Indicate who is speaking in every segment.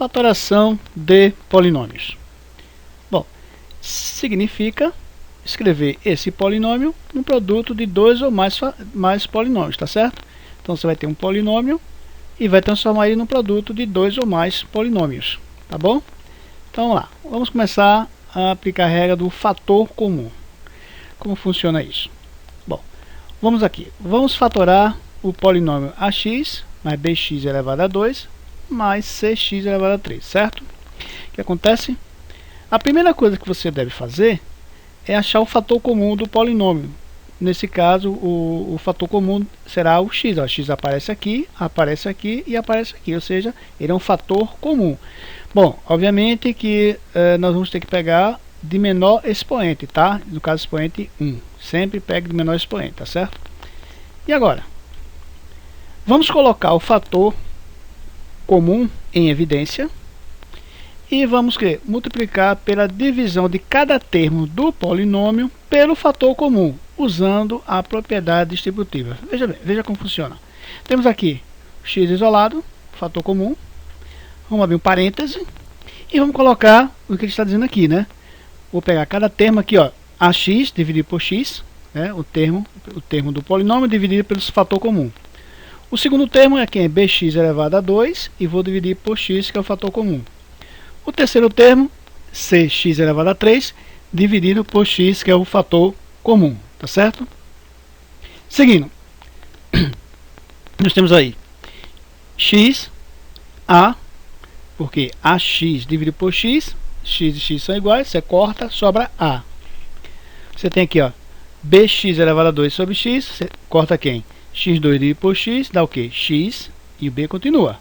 Speaker 1: Fatoração de polinômios. Bom, significa escrever esse polinômio no produto de dois ou mais polinômios, tá certo? Então você vai ter um polinômio e vai transformar ele num produto de dois ou mais polinômios, tá bom? Então vamos lá, vamos começar a aplicar a regra do fator comum. Como funciona isso? Bom, vamos aqui, vamos fatorar o polinômio ax mais bx elevado a 2 mais cx elevado a 3, certo? O que acontece? A primeira coisa que você deve fazer é achar o fator comum do polinômio. Nesse caso, o fator comum será o x. O x aparece aqui e aparece aqui, ou seja, ele é um fator comum. Bom, obviamente que nós vamos ter que pegar de menor expoente, tá? No caso, expoente 1. Sempre pegue de menor expoente, tá certo? E agora? Vamos colocar o fator comum em evidência e vamos multiplicar pela divisão de cada termo do polinômio pelo fator comum, usando a propriedade distributiva. Veja bem, veja como funciona. Temos aqui x isolado, fator comum. Vamos abrir um parêntese e vamos colocar o que ele está dizendo aqui, né? Vou pegar cada termo aqui, ó, ax dividido por x, né? O termo do polinômio dividido pelo fator comum. O segundo termo é quem? Bx elevado a 2 e vou dividir por x, que é o fator comum. O terceiro termo, cx elevado a 3, dividido por x, que é o fator comum, tá certo? Seguindo, nós temos aí x, a, porque ax dividido por x e x são iguais, você corta, sobra a. Você tem aqui, ó, bx elevado a 2 sobre x, você corta quem? x2 dividido por x dá o que? X e o b continua.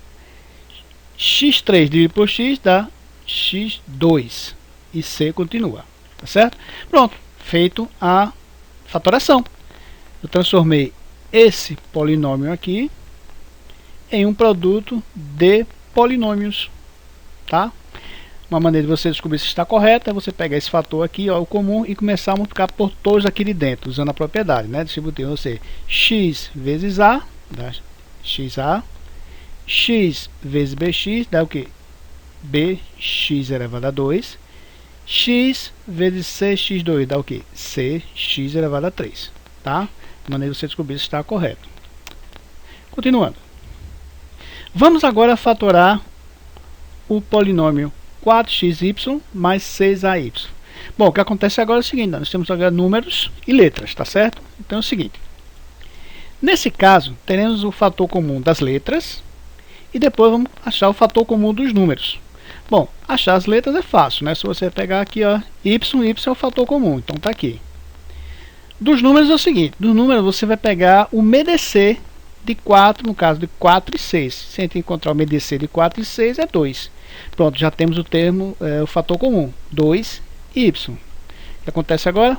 Speaker 1: x3 dividido por x dá x2 e c continua, tá certo? Pronto, feito a fatoração. Eu transformei esse polinômio aqui em um produto de polinômios, tá? Uma maneira de você descobrir se está correto é você pegar esse fator aqui, ó, o comum, e começar a multiplicar por todos aqui de dentro, usando a propriedade, né, distributiva. Ou seja, x vezes a dá xa, x vezes bx dá o que? Bx elevado a 2, x vezes cx2 dá o que? Cx elevado a 3, tá? De maneira de você descobrir se está correto. Continuando. Vamos agora fatorar o polinômio 4xy mais 6ay. Bom, o que acontece agora é o seguinte, nós temos agora números e letras, tá certo? Então é o seguinte, nesse caso, teremos o fator comum das letras e depois vamos achar o fator comum dos números. Bom, achar as letras é fácil, né? Se você pegar aqui, ó, y é o fator comum, então tá aqui. Dos números é o seguinte, dos números você vai pegar o MDC de 4, no caso de 4 e 6. Se a gente encontrar o MDC de 4 e 6 é 2. Pronto, já temos o termo, o fator comum, 2y. O que acontece agora?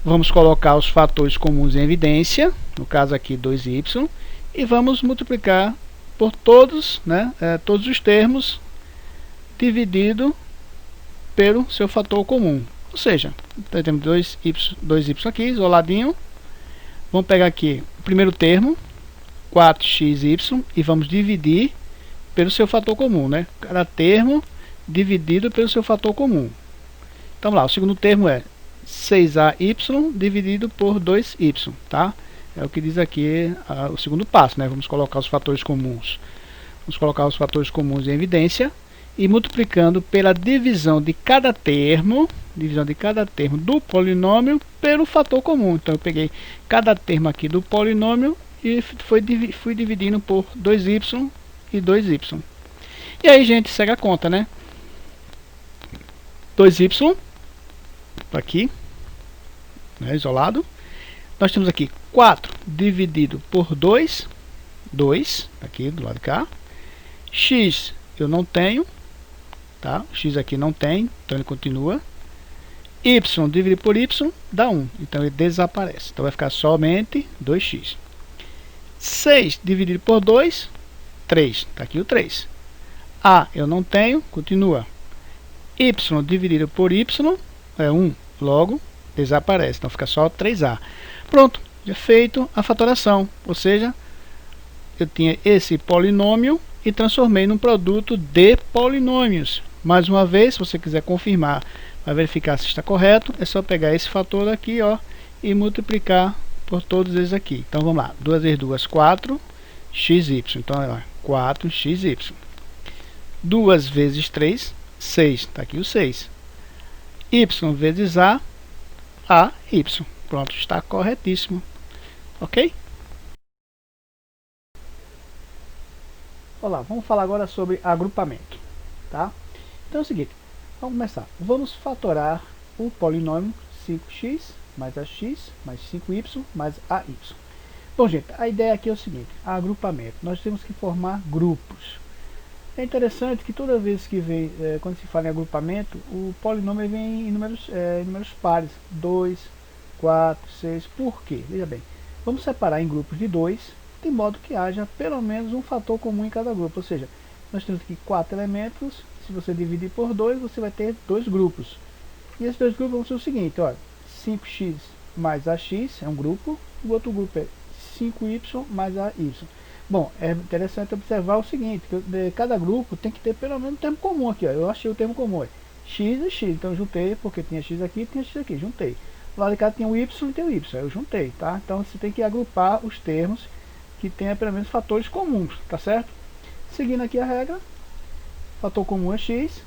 Speaker 1: Vamos colocar os fatores comuns em evidência, no caso aqui 2y, e vamos multiplicar por todos, né, todos os termos dividido pelo seu fator comum. Ou seja, então temos 2y aqui, isoladinho. Vamos pegar aqui o primeiro termo, 4xy, e vamos dividir pelo seu fator comum, né? Cada termo dividido pelo seu fator comum. Então lá, o segundo termo é 6ay dividido por 2y, tá? É o que diz aqui o segundo passo, né? Vamos colocar os fatores comuns. Vamos colocar os fatores comuns em evidência e multiplicando pela divisão de cada termo do polinômio pelo fator comum. Então eu peguei cada termo aqui do polinômio e fui dividindo por 2y e 2y. E aí, gente, segue a conta, né? 2y aqui, né, isolado. Nós temos aqui 4 dividido por 2, 2 aqui do lado de cá. X eu não tenho, tá? O x aqui não tem, então ele continua. Y dividido por y dá 1, então ele desaparece. Então vai ficar somente 2x. 6 dividido por 2, 3, está aqui o 3. A eu não tenho, continua. Y dividido por y é 1, logo desaparece, então fica só 3a. Pronto, já feito a fatoração, ou seja, eu tinha esse polinômio e transformei num produto de polinômios. Mais uma vez, se você quiser confirmar, para verificar se está correto, é só pegar esse fator aqui, ó, e multiplicar por todos eles aqui. Então vamos lá, 2 vezes 2, 4, xy. Então, ó, 4xy. 2 vezes 3, 6. Está aqui o 6. Y vezes A, AY. Pronto, está corretíssimo. Ok? Olá, vamos falar agora sobre agrupamento. Tá? Então é o seguinte, vamos começar. Vamos fatorar o polinômio 5x mais ax mais 5y mais ay. Bom, gente, a ideia aqui é o seguinte, agrupamento. Nós temos que formar grupos. É interessante que toda vez que vem, quando se fala em agrupamento, o polinômio vem em números pares. 2, 4, 6. Por quê? Veja bem, vamos separar em grupos de 2, de modo que haja pelo menos um fator comum em cada grupo. Ou seja, nós temos aqui 4 elementos. Se você dividir por 2, você vai ter 2 grupos. E esses 2 grupos vão ser o seguinte, olha, 5x mais ax é um grupo, o outro grupo é 5y mais ay. Bom, é interessante observar o seguinte, que de cada grupo tem que ter pelo menos um termo comum aqui, ó. Eu achei o termo comum, x e x, então eu juntei, porque tinha x aqui e tinha x aqui, juntei. Do lado de cá tinha o y e tem o y, eu juntei, tá? Então você tem que agrupar os termos que tenha pelo menos fatores comuns, tá certo? Seguindo aqui a regra, fator comum é x,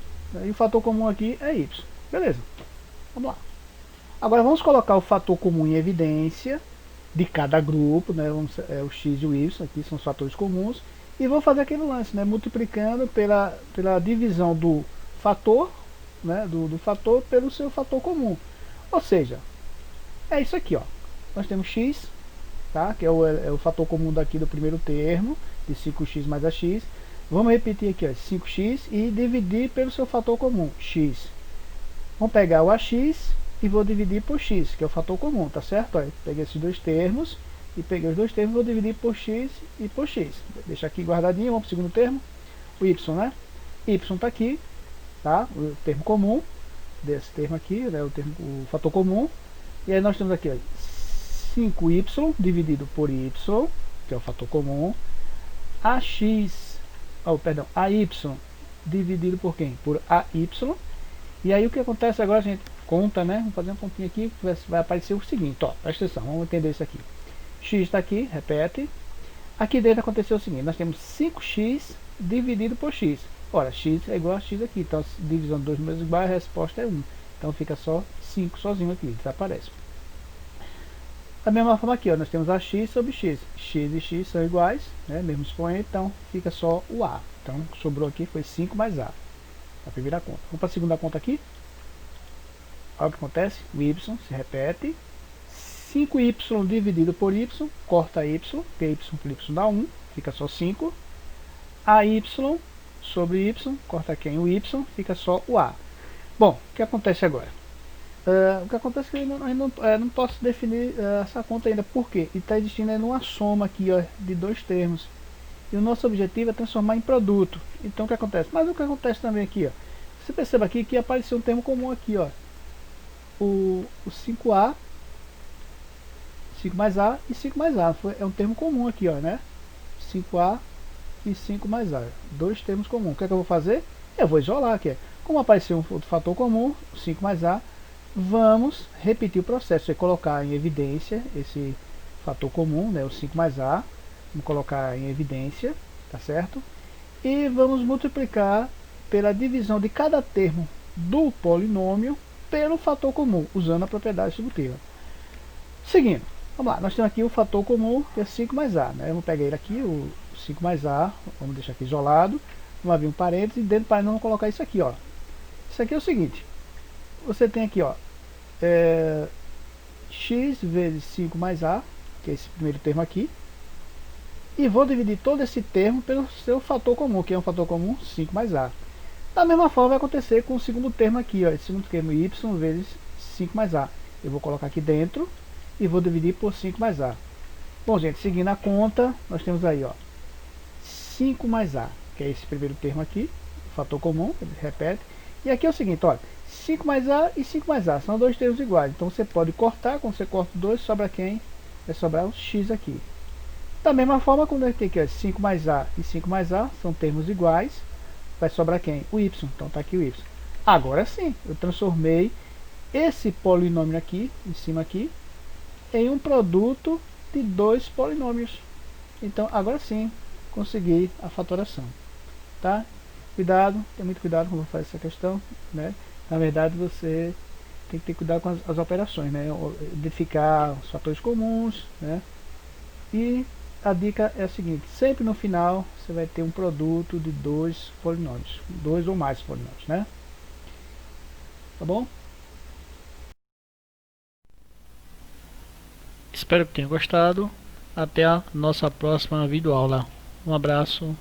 Speaker 1: e o fator comum aqui é y. Beleza, vamos lá. Agora vamos colocar o fator comum em evidência de cada grupo, né? O x e o y, aqui são os fatores comuns, e vou fazer aquele lance, né? Multiplicando pela divisão do fator, né? do fator pelo seu fator comum. Ou seja, é isso aqui, ó. Nós temos x, tá? Que é o fator comum daqui do primeiro termo, de 5x mais ax. Vamos repetir aqui, ó, 5x e dividir pelo seu fator comum, x. Vamos pegar o ax e vou dividir por x, que é o fator comum, tá certo? Olha, peguei esses dois termos e peguei os dois termos e vou dividir por x e por x. Deixa aqui guardadinho, vamos para o segundo termo, o y, né? Y está aqui, tá? O termo comum desse termo aqui, né? O fator comum. E aí nós temos aqui, ó, 5y dividido por y, que é o fator comum, AY dividido por quem? Por AY. E aí o que acontece agora, gente, conta, né? Vamos fazer uma continha aqui, vai aparecer o seguinte, ó, presta atenção, vamos entender isso aqui. X está aqui, repete. Aqui dentro aconteceu o seguinte, nós temos 5x dividido por x. Ora, x é igual a x aqui, então divisão de dois números iguais, a resposta é 1. Então fica só 5 sozinho aqui, desaparece. Da mesma forma aqui, ó, nós temos ax sobre x. X e x são iguais, né, mesmo expoente, então fica só o a. Então sobrou aqui foi 5 mais a. A primeira conta. Vamos para a segunda conta aqui. Olha o que acontece, o y se repete. 5y dividido por y, corta y, porque y por y dá 1, fica só 5. AY sobre y, corta quem? O y, fica só o a. Bom, o que acontece agora? O que acontece é que eu não posso definir essa conta ainda. Por quê? E está existindo ainda uma soma aqui, ó, de dois termos. E o nosso objetivo é transformar em produto. Então o que acontece? Mas o que acontece também aqui, ó, você perceba aqui que apareceu um termo comum aqui, ó, o 5a, 5 mais a e 5 mais a. É um termo comum aqui, ó, né? 5a e 5 mais a. Dois termos comuns. O que é que eu vou fazer? Eu vou isolar aqui. Como apareceu um outro fator comum, 5 mais a, vamos repetir o processo. É colocar em evidência esse fator comum, né? O 5 mais a. Vamos colocar em evidência, tá certo? E vamos multiplicar pela divisão de cada termo do polinômio pelo fator comum, usando a propriedade distributiva. Seguindo, vamos lá, nós temos aqui o fator comum, que é 5 mais a, né? Vamos pegar ele aqui, o 5 mais a, vamos deixar aqui isolado, vamos abrir um parênteses, e dentro do parênteses vamos colocar isso aqui, ó. Isso aqui é o seguinte, você tem aqui, ó, x vezes 5 mais a, que é esse primeiro termo aqui, e vou dividir todo esse termo pelo seu fator comum, que é um fator comum 5 mais a. Da mesma forma vai acontecer com o segundo termo aqui, ó, esse segundo termo y vezes 5 mais a. Eu vou colocar aqui dentro e vou dividir por 5 mais a. Bom, gente, seguindo a conta, nós temos aí, ó, 5 mais a, que é esse primeiro termo aqui, fator comum, ele repete. E aqui é o seguinte, olha, 5 mais a e 5 mais a, são dois termos iguais. Então você pode cortar, quando você corta dois, sobra quem? Vai sobrar o x aqui. Da mesma forma, quando a gente tem aqui ó, 5 mais A e 5 mais A, são termos iguais, vai sobrar quem? O Y, então está aqui o Y. Agora sim, eu transformei esse polinômio aqui, em cima aqui, em um produto de dois polinômios. Então, agora sim, consegui a fatoração. Tá? Cuidado, tem muito cuidado quando faz essa questão, né? Na verdade, você tem que ter cuidado com as operações, né? Identificar os fatores comuns, né? E a dica é a seguinte, sempre no final você vai ter um produto de dois polinômios, dois ou mais polinômios, né? Tá bom? Espero que tenha gostado. Até a nossa próxima videoaula. Um abraço.